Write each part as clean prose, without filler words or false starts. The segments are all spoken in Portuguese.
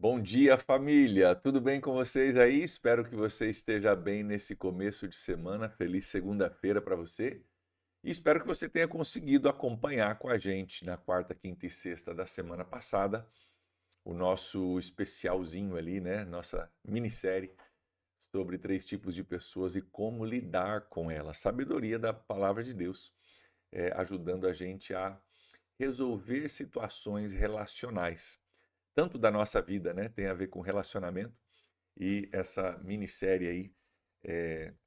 Bom dia, família! Tudo bem com vocês aí? Espero que você esteja bem nesse começo de semana. Feliz segunda-feira para você. E espero que você tenha conseguido acompanhar com a gente na quarta, quinta e sexta da semana passada o nosso especialzinho ali, né? Nossa minissérie sobre três tipos de pessoas e como lidar com elas. Sabedoria da palavra de Deus, ajudando a gente a resolver situações relacionais tanto da nossa vida, né? Tem a ver com relacionamento. E essa minissérie aí,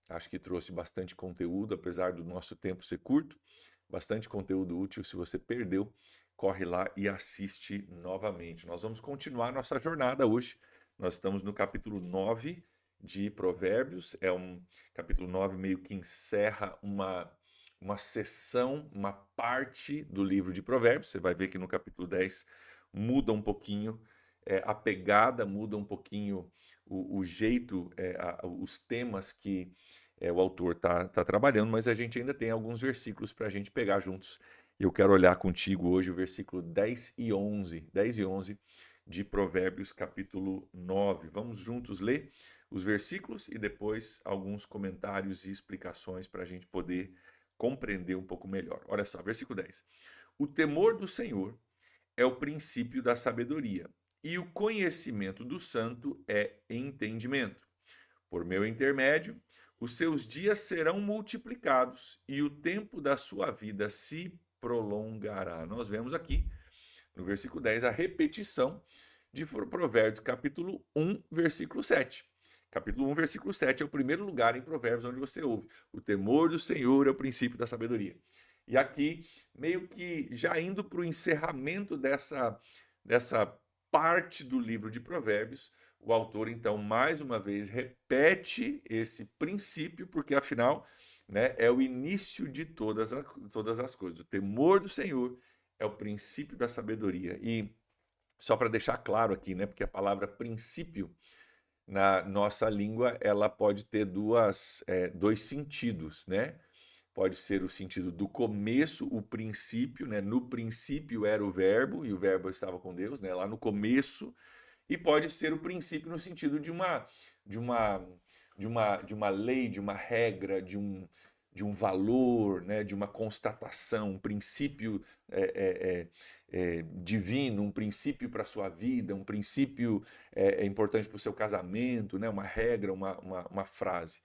acho que trouxe bastante conteúdo, apesar do nosso tempo ser curto. Bastante conteúdo útil. Se você perdeu, corre lá e assiste novamente. Nós vamos continuar nossa jornada hoje. Nós estamos no capítulo 9 de Provérbios. É um capítulo 9 meio que encerra uma sessão, uma parte do livro de Provérbios. Você vai ver que no capítulo 10 muda um pouquinho a pegada, muda um pouquinho o jeito, os temas que o autor está trabalhando, mas a gente ainda tem alguns versículos para a gente pegar juntos. Eu quero olhar contigo hoje o versículo 10 e 11 de Provérbios, capítulo 9. Vamos juntos ler os versículos e depois alguns comentários e explicações para a gente poder compreender um pouco melhor. Olha só, versículo 10. O temor do Senhor é o princípio da sabedoria, e o conhecimento do santo é entendimento. Por meu intermédio, os seus dias serão multiplicados e o tempo da sua vida se prolongará. Nós vemos aqui, no versículo 10, a repetição de Provérbios, capítulo 1, versículo 7. Capítulo 1, versículo 7 é o primeiro lugar em Provérbios onde você ouve: o temor do Senhor é o princípio da sabedoria. E aqui, meio que já indo para o encerramento dessa parte do livro de Provérbios, o autor, então, mais uma vez, repete esse princípio, porque afinal, né, é o início de todas as coisas. O temor do Senhor é o princípio da sabedoria. E só para deixar claro aqui, né, porque a palavra princípio na nossa língua ela pode ter dois sentidos, né? Pode ser o sentido do começo, o princípio, né? No princípio era o verbo e o verbo estava com Deus, né? Lá no começo. E pode ser o princípio no sentido de uma, de uma lei, de uma regra, de um valor, né? De uma constatação, um princípio divino, um princípio para a sua vida, um princípio importante para o seu casamento, né? Uma regra, uma frase.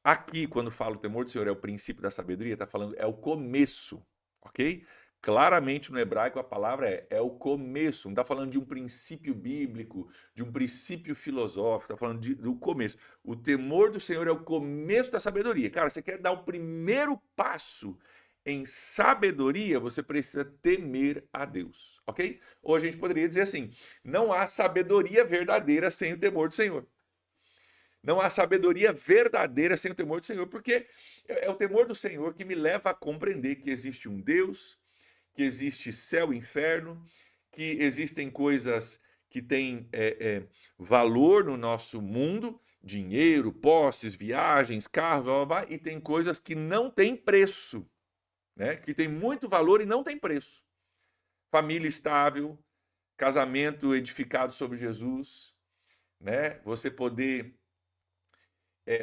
Aqui, quando fala o temor do Senhor é o princípio da sabedoria, está falando é o começo, ok? Claramente no hebraico a palavra é o começo, não está falando de um princípio bíblico, de um princípio filosófico, está falando do começo. O temor do Senhor é o começo da sabedoria. Cara, você quer dar o primeiro passo em sabedoria, você precisa temer a Deus, ok? Ou a gente poderia dizer assim, não há sabedoria verdadeira sem o temor do Senhor. Não há sabedoria verdadeira sem o temor do Senhor, porque é o temor do Senhor que me leva a compreender que existe um Deus, que existe céu e inferno, que existem coisas que têm valor no nosso mundo, dinheiro, posses, viagens, carros, blá, blá, blá, e tem coisas que não têm preço, né? Que tem muito valor e não tem preço. Família estável, casamento edificado sobre Jesus, né? Você poder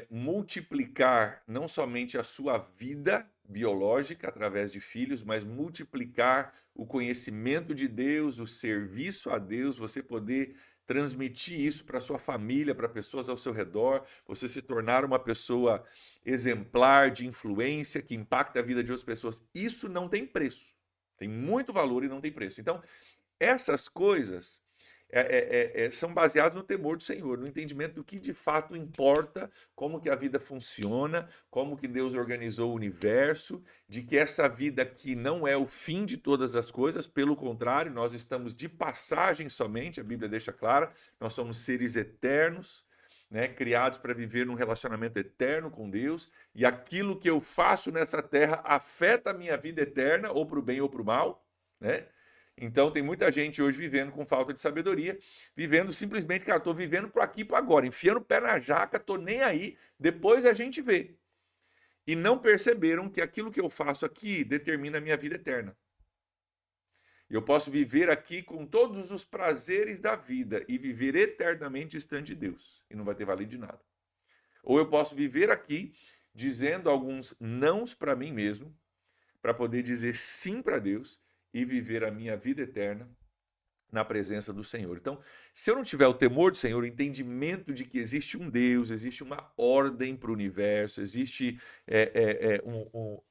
multiplicar não somente a sua vida biológica através de filhos, mas multiplicar o conhecimento de Deus, o serviço a Deus, você poder transmitir isso para sua família, para pessoas ao seu redor, você se tornar uma pessoa exemplar de influência que impacta a vida de outras pessoas. Isso não tem preço. Tem muito valor e não tem preço. Então, essas coisas são baseadas no temor do Senhor, no entendimento do que de fato importa, como que a vida funciona, como que Deus organizou o universo, de que essa vida aqui não é o fim de todas as coisas, pelo contrário, nós estamos de passagem somente, a Bíblia deixa clara, nós somos seres eternos, né, criados para viver num relacionamento eterno com Deus, e aquilo que eu faço nessa terra afeta a minha vida eterna, ou para o bem ou para o mal, né? Então tem muita gente hoje vivendo com falta de sabedoria, vivendo simplesmente, cara, estou vivendo por aqui e por agora, enfiando o pé na jaca, estou nem aí, depois a gente vê. E não perceberam que aquilo que eu faço aqui determina a minha vida eterna. Eu posso viver aqui com todos os prazeres da vida e viver eternamente distante de Deus, e não vai ter valido de nada. Ou eu posso viver aqui dizendo alguns nãos para mim mesmo, para poder dizer sim para Deus e viver a minha vida eterna na presença do Senhor. Então, se eu não tiver o temor do Senhor, o entendimento de que existe um Deus, existe uma ordem para o universo, existe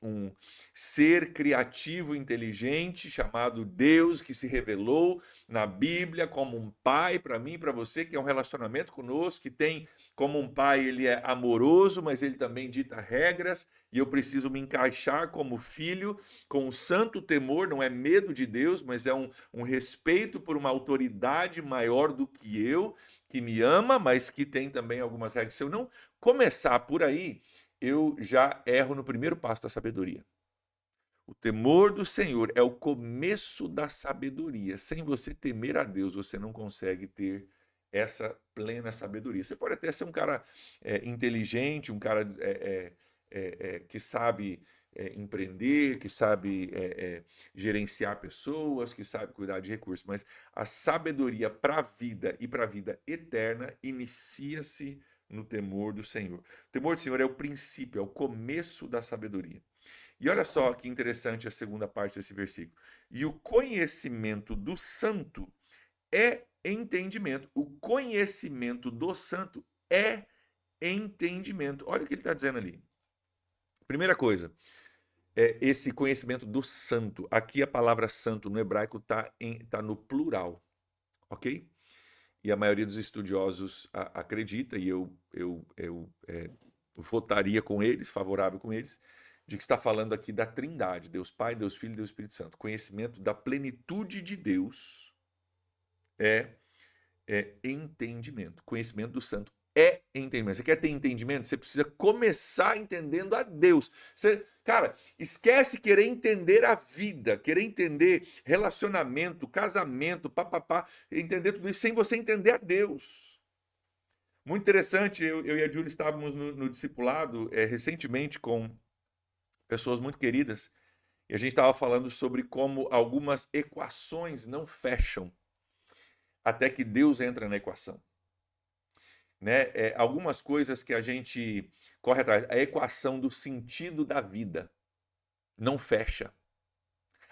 um ser criativo, inteligente, chamado Deus, que se revelou na Bíblia como um pai para mim e para você, que é um relacionamento conosco, que tem como um pai, ele é amoroso, mas ele também dita regras, e eu preciso me encaixar como filho, com um santo temor, não é medo de Deus, mas é um respeito por uma autoridade maior do que eu, que me ama, mas que tem também algumas regras. Se eu não começar por aí, eu já erro no primeiro passo da sabedoria. O temor do Senhor é o começo da sabedoria. Sem você temer a Deus, você não consegue ter essa plena sabedoria. Você pode até ser um cara inteligente, um cara que sabe empreender, que sabe gerenciar pessoas, que sabe cuidar de recursos, mas a sabedoria para a vida e para a vida eterna inicia-se no temor do Senhor. O temor do Senhor é o princípio, é o começo da sabedoria. E olha só que interessante a segunda parte desse versículo. E o conhecimento do santo é entendimento. O conhecimento do santo é entendimento. Olha o que ele está dizendo ali. Primeira coisa, esse conhecimento do santo. Aqui a palavra santo no hebraico tá no plural, ok? E a maioria dos estudiosos acredita, e eu votaria com eles, favorável com eles, de que está falando aqui da Trindade, Deus Pai, Deus Filho e Deus Espírito Santo. Conhecimento da plenitude de Deus é entendimento. Conhecimento do santo é entendimento. Você quer ter entendimento? Você precisa começar entendendo a Deus. Cara, esquece querer entender a vida, querer entender relacionamento, casamento, papapá, entender tudo isso sem você entender a Deus. Muito interessante, eu e a Júlia estávamos no discipulado recentemente com pessoas muito queridas, e a gente estava falando sobre como algumas equações não fecham até que Deus entra na equação. Né? Algumas coisas que a gente corre atrás, a equação do sentido da vida não fecha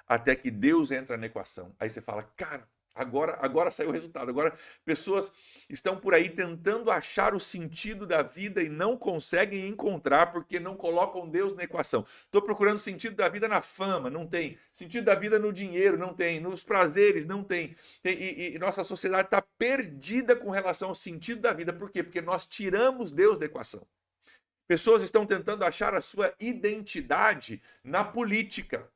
até que Deus entra na equação. Aí você fala, cara, agora saiu o resultado. Agora pessoas estão por aí tentando achar o sentido da vida e não conseguem encontrar porque não colocam Deus na equação. Estou procurando sentido da vida na fama, não tem. Sentido da vida no dinheiro, não tem. Nos prazeres, não tem. E nossa sociedade está perdida com relação ao sentido da vida. Por quê? Porque nós tiramos Deus da equação. Pessoas estão tentando achar a sua identidade na política.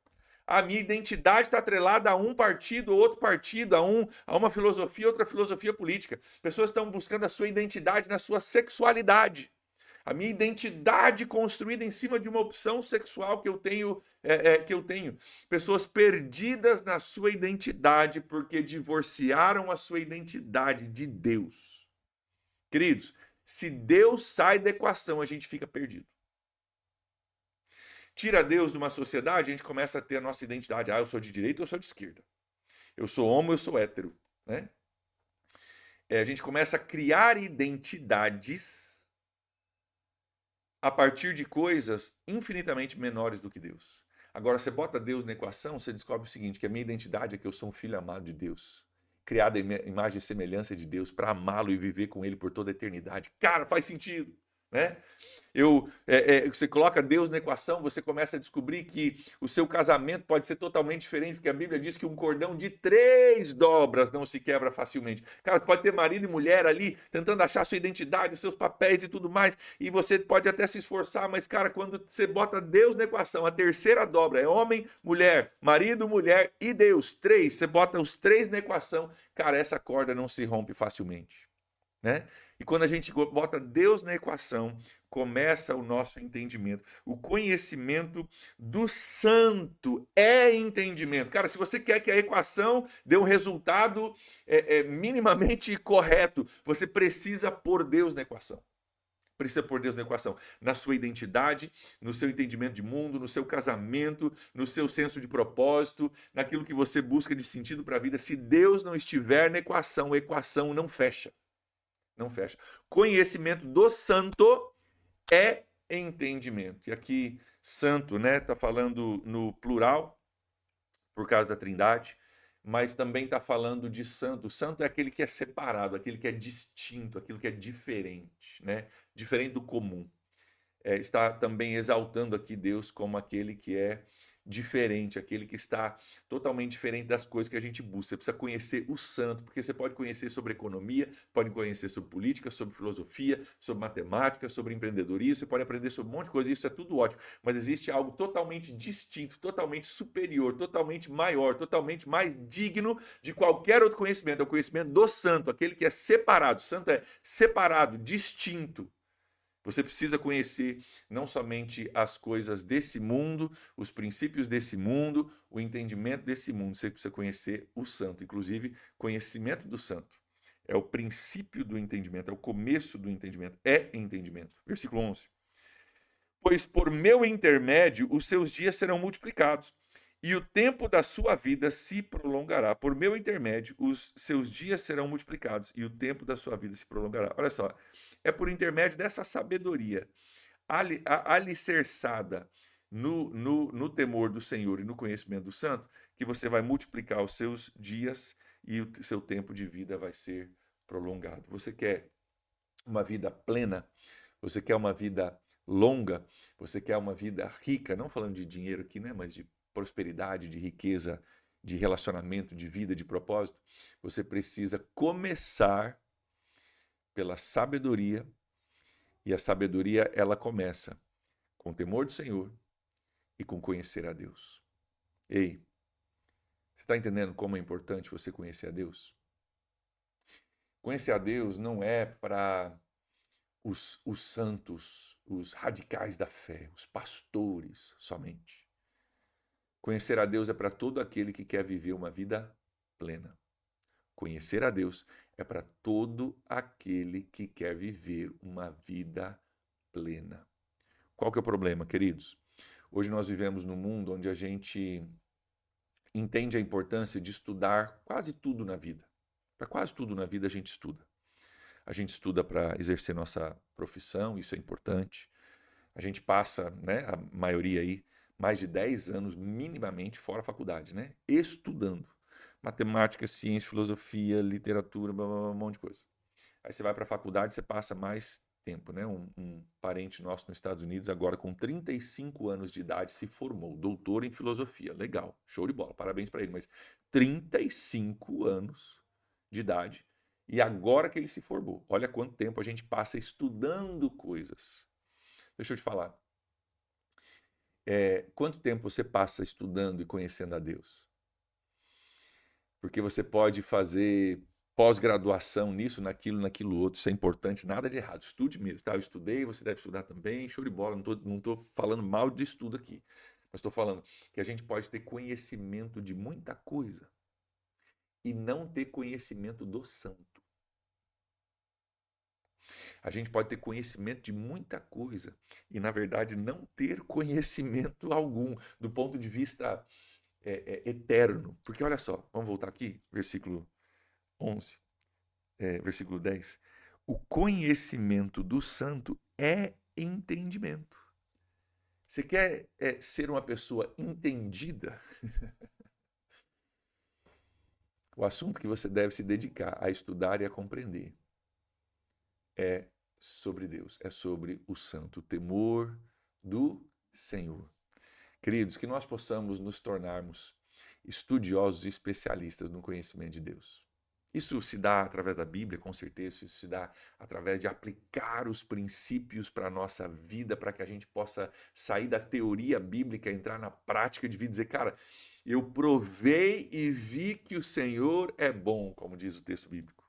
A minha identidade está atrelada a um partido, outro partido, a uma filosofia, outra filosofia política. Pessoas estão buscando a sua identidade na sua sexualidade. A minha identidade construída em cima de uma opção sexual que eu tenho. Pessoas perdidas na sua identidade porque divorciaram a sua identidade de Deus. Queridos, se Deus sai da equação, a gente fica perdido. Tira Deus de uma sociedade, a gente começa a ter a nossa identidade. Eu sou de direita ou eu sou de esquerda. Eu sou homo, eu sou hétero. Né? A gente começa a criar identidades a partir de coisas infinitamente menores do que Deus. Agora, você bota Deus na equação, você descobre o seguinte, que a minha identidade é que eu sou um filho amado de Deus. Criado em imagem e semelhança de Deus, para amá-lo e viver com ele por toda a eternidade. Cara, faz sentido. Né? Você coloca Deus na equação, você começa a descobrir que o seu casamento pode ser totalmente diferente, porque a Bíblia diz que um cordão de 3 dobras não se quebra facilmente. Cara, pode ter marido e mulher ali tentando achar sua identidade, os seus papéis e tudo mais, e você pode até se esforçar, mas cara, quando você bota Deus na equação, a terceira dobra é homem, mulher, marido, mulher e Deus, 3, você bota os 3 na equação, cara, essa corda não se rompe facilmente. Né? E quando a gente bota Deus na equação, começa o nosso entendimento. O conhecimento do santo é entendimento. Cara, se você quer que a equação dê um resultado minimamente correto, você precisa pôr Deus na equação. precisa pôr Deus na equação? Na sua identidade, no seu entendimento de mundo, no seu casamento, no seu senso de propósito, naquilo que você busca de sentido para a vida. Se Deus não estiver na equação, a equação não fecha. Não fecha. Conhecimento do santo é entendimento. E aqui, santo, né, tá falando no plural, por causa da Trindade, mas também está falando de santo. O santo é aquele que é separado, aquele que é distinto, aquilo que é diferente, né? Diferente do comum. Está também exaltando aqui Deus como aquele que é diferente, aquele que está totalmente diferente das coisas que a gente busca. Você precisa conhecer o santo, porque você pode conhecer sobre economia, pode conhecer sobre política, sobre filosofia, sobre matemática, sobre empreendedorismo, você pode aprender sobre um monte de coisa, isso é tudo ótimo, mas existe algo totalmente distinto, totalmente superior, totalmente maior, totalmente mais digno de qualquer outro conhecimento, é o conhecimento do santo, aquele que é separado. O santo é separado, distinto. Você precisa conhecer não somente as coisas desse mundo, os princípios desse mundo, o entendimento desse mundo. Você precisa conhecer o santo. Inclusive, conhecimento do santo é o princípio do entendimento, é o começo do entendimento, é entendimento. Versículo 11. Pois por meu intermédio os seus dias serão multiplicados e o tempo da sua vida se prolongará. Por meu intermédio os seus dias serão multiplicados e o tempo da sua vida se prolongará. Olha só. É por intermédio dessa sabedoria alicerçada no temor do Senhor e no conhecimento do santo que você vai multiplicar os seus dias e o seu tempo de vida vai ser prolongado. Você quer uma vida plena? Você quer uma vida longa? Você quer uma vida rica? Não falando de dinheiro aqui, né? Mas de prosperidade, de riqueza, de relacionamento, de vida, de propósito. Você precisa começar pela sabedoria, e a sabedoria ela começa com o temor do Senhor e com conhecer a Deus. Ei, você está entendendo como é importante você conhecer a Deus? Conhecer a Deus não é para os santos, os radicais da fé, os pastores somente. Conhecer a Deus é para todo aquele que quer viver uma vida plena. Conhecer a Deus é para todo aquele que quer viver uma vida plena. Qual que é o problema, queridos? Hoje nós vivemos num mundo onde a gente entende a importância de estudar quase tudo na vida. Para quase tudo na vida a gente estuda. A gente estuda para exercer nossa profissão, isso é importante. A gente passa, né, a maioria aí, mais de 10 anos minimamente fora a faculdade, né? Estudando. Matemática, ciência, filosofia, literatura, blá, blá, blá, um monte de coisa. Aí você vai para a faculdade, você passa mais tempo, né? Um parente nosso nos Estados Unidos, agora com 35 anos de idade, se formou, doutor em filosofia. Legal, show de bola, parabéns para ele. Mas 35 anos de idade e agora que ele se formou. Olha quanto tempo a gente passa estudando coisas. Deixa eu te falar. Quanto tempo você passa estudando e conhecendo a Deus? Porque você pode fazer pós-graduação nisso, naquilo outro, isso é importante, nada de errado, estude mesmo, tá? Eu estudei, você deve estudar também, show de bola, não tô falando mal de estudo aqui, mas estou falando que a gente pode ter conhecimento de muita coisa e não ter conhecimento do santo. A gente pode ter conhecimento de muita coisa e, na verdade, não ter conhecimento algum do ponto de vista eterno. Porque olha só, vamos voltar aqui, versículo 11, versículo 10. O conhecimento do santo é entendimento. Você quer ser uma pessoa entendida? O assunto que você deve se dedicar a estudar e a compreender é sobre Deus, é sobre o santo, o temor do Senhor. Queridos, que nós possamos nos tornarmos estudiosos e especialistas no conhecimento de Deus. Isso se dá através da Bíblia, com certeza, isso se dá através de aplicar os princípios para a nossa vida, para que a gente possa sair da teoria bíblica, entrar na prática de vida e dizer, cara, eu provei e vi que o Senhor é bom, como diz o texto bíblico.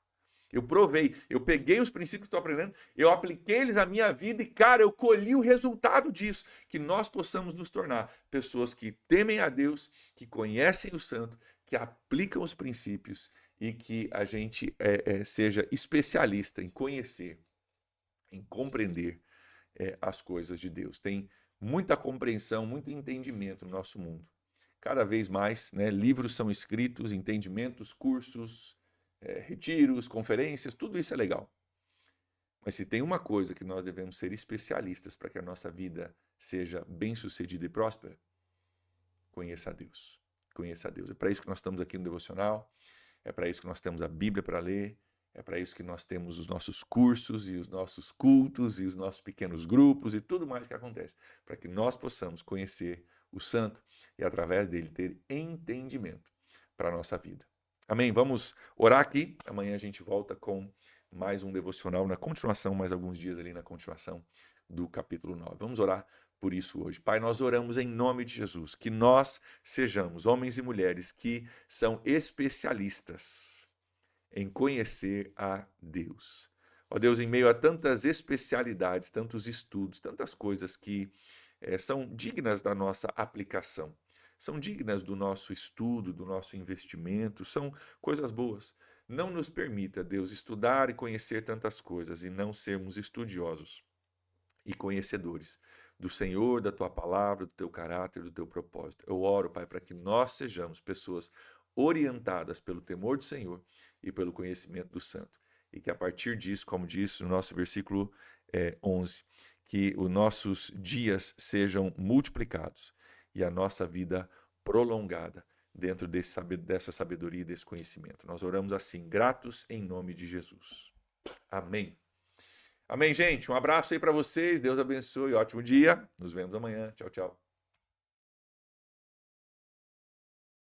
Eu provei, eu peguei os princípios que estou aprendendo, eu apliquei eles à minha vida e, cara, eu colhi o resultado disso. Que nós possamos nos tornar pessoas que temem a Deus, que conhecem o santo, que aplicam os princípios e que a gente seja especialista em conhecer em compreender as coisas de Deus. Tem muita compreensão, muito entendimento no nosso mundo. Cada vez mais, né, livros são escritos, entendimentos, cursos, retiros, conferências, tudo isso é legal. Mas se tem uma coisa que nós devemos ser especialistas para que a nossa vida seja bem-sucedida e próspera, conheça a Deus. Conheça a Deus. É para isso que nós estamos aqui no Devocional, é para isso que nós temos a Bíblia para ler, é para isso que nós temos os nossos cursos e os nossos cultos e os nossos pequenos grupos e tudo mais que acontece, para que nós possamos conhecer o Santo e através dele ter entendimento para a nossa vida. Amém? Vamos orar aqui. Amanhã a gente volta com mais um devocional na continuação, mais alguns dias ali na continuação do capítulo 9. Vamos orar por isso hoje. Pai, nós oramos em nome de Jesus, que nós sejamos homens e mulheres que são especialistas em conhecer a Deus. Ó Deus, em meio a tantas especialidades, tantos estudos, tantas coisas que são dignas da nossa aplicação, são dignas do nosso estudo, do nosso investimento, são coisas boas. Não nos permita, Deus, estudar e conhecer tantas coisas e não sermos estudiosos e conhecedores do Senhor, da Tua palavra, do Teu caráter, do Teu propósito. Eu oro, Pai, para que nós sejamos pessoas orientadas pelo temor do Senhor e pelo conhecimento do Santo. E que a partir disso, como diz no nosso versículo 11, que os nossos dias sejam multiplicados e a nossa vida prolongada dentro dessa sabedoria e desse conhecimento. Nós oramos assim, gratos em nome de Jesus. Amém. Amém, gente? Um abraço aí para vocês. Deus abençoe. Ótimo dia. Nos vemos amanhã. Tchau, tchau.